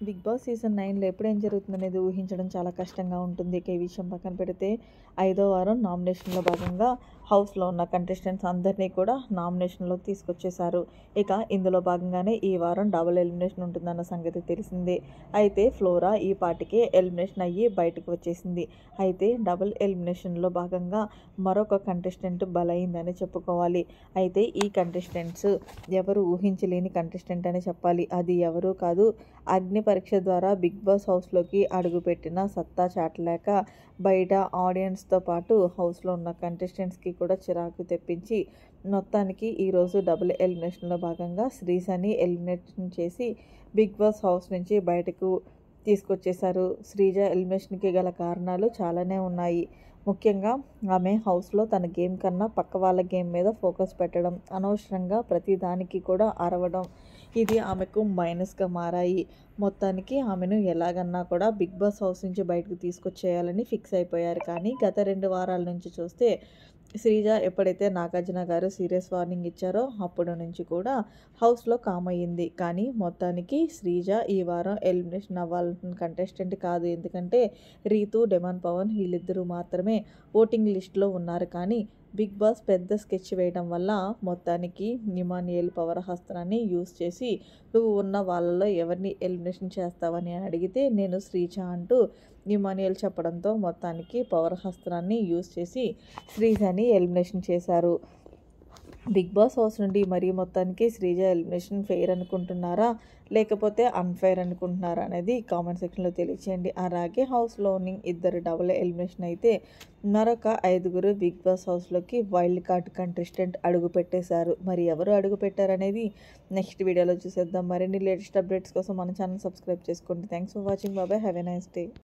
Big boss season 9లో ఎప్పుడేం జరుగుతుందనేది ఊహించడం చాలా కష్టంగా ఉంటుంది. ఇక ఈ విషయం పక్కన పెడితే, 5వ వారం నామినేషన్‌లో భాగంగా హౌస్‌లో ఉన్న కంటెస్టెంట్స్ అందరినీ కూడా నామినేషన్‌లోకి తీసుకొచ్చేశారు. ఇక ఇందులో భాగంగానే ఈ వారం డబుల్ ఎలిమినేషన్ ఉంటుందన్న సంగతి తెలిసిందే. అయితే ఫ్లోరా ఈ పాటికే ఎలిమినేషన్ అయ్యి బయటకు వచ్చేసింది. అయితే డబుల్ ఎలిమినేషన్‌లో భాగంగా మరొక కంటెస్టెంట్ బలైందని చెప్పుకోవాలి. అయితే ఈ కంటెస్టెంట్స్ ఎవరు ఊహించలేని కంటెస్టెంట్ అనే చెప్పాలి. అది ఎవరూ కాదు, అగ్ని పరీక్ష ద్వారా బిగ్ బాస్ హౌస్‌లోకి అడుగుపెట్టిన సత్తా చాటలేక బయట ఆడియన్స్‌తో పాటు హౌస్‌లో ఉన్న కంటెస్టెంట్స్‌కి కూడా చిరాకు తెప్పించి మొత్తానికి ఈరోజు డబుల్ ఎలిమినేషన్‌లో భాగంగా శ్రీజని ఎలిమినేషన్ చేసి బిగ్ బాస్ హౌస్ నుంచి బయటకు తీసుకొచ్చేశారు. శ్రీజ ఎలిమినేషన్‌కి గల కారణాలు చాలానే ఉన్నాయి. ముఖ్యంగా ఆమె హౌస్‌లో తన గేమ్ కన్నా పక్క వాళ్ళ గేమ్ మీద ఫోకస్ పెట్టడం, అనవసరంగా ప్రతి దానికి కూడా అరవడం, ఇది ఆమెకు మైనస్‌గా మారాయి. మొత్తానికి ఆమెను ఎలాగన్నా కూడా బిగ్ బాస్ హౌస్ నుంచి బయటకు తీసుకొచ్చేయాలని ఫిక్స్ అయిపోయారు. కానీ గత 2 వారాల నుంచి చూస్తే శ్రీజ ఎప్పుడైతే నాగార్జున గారు సీరియస్ వార్నింగ్ ఇచ్చారో అప్పటి నుంచి కూడా హౌస్‌లో కామ్ అయ్యింది. కానీ మొత్తానికి శ్రీజ ఈ వారం ఎలిమినేషన్ అవ్వాల్సిన కంటెస్టెంట్ కాదు. ఎందుకంటే రీతు, డెమాన్ పవన్ వీళ్ళిద్దరూ మాత్రమే ఓటింగ్ లిస్ట్‌లో ఉన్నారు. కానీ బిగ్ బాస్ పెద్ద స్కెచ్ వేయడం వల్ల మొత్తానికి ఇమాన్యుయేల్ పవర్ హస్త్రాన్ని యూజ్ చేసి, నువ్వు ఉన్న వాళ్ళలో ఎవరిని ఎలిమినేషన్ చేస్తావని అడిగితే నేను శ్రీజ అంటూ ఇమాన్యుయేల్ చెప్పడంతో మొత్తానికి పవర్ హస్త్రాన్ని యూజ్ చేసి శ్రీజని ఎలిమినేషన్ చేశారు. బిగ్ బాస్ హౌస్ నుండి మరీ మొత్తానికి శ్రీజ ఎలిమినేషన్ ఫెయిర్ అనుకుంటున్నారా, లేకపోతే అన్‌ఫెయిర్ అనుకుంటున్నారా అనేది కామెంట్ సెక్షన్‌లో తెలియచేయండి. అలాగే హౌస్‌లోని ఇద్దరు డబుల్ ఎలిమినేషన్ అయితే మరొక 5గురు బిగ్ బాస్ హౌస్‌లోకి వైల్డ్ కార్డ్ కంటెస్టెంట్ అడుగుపెట్టేశారు. మరి ఎవరు అడుగుపెట్టారనేది నెక్స్ట్ వీడియోలో చూసేద్దాం. మరిన్ని లేటెస్ట్ అప్డేట్స్ కోసం మన ఛానల్ సబ్స్క్రైబ్ చేసుకోండి. Thanks for watching. Bye bye. Have a nice day.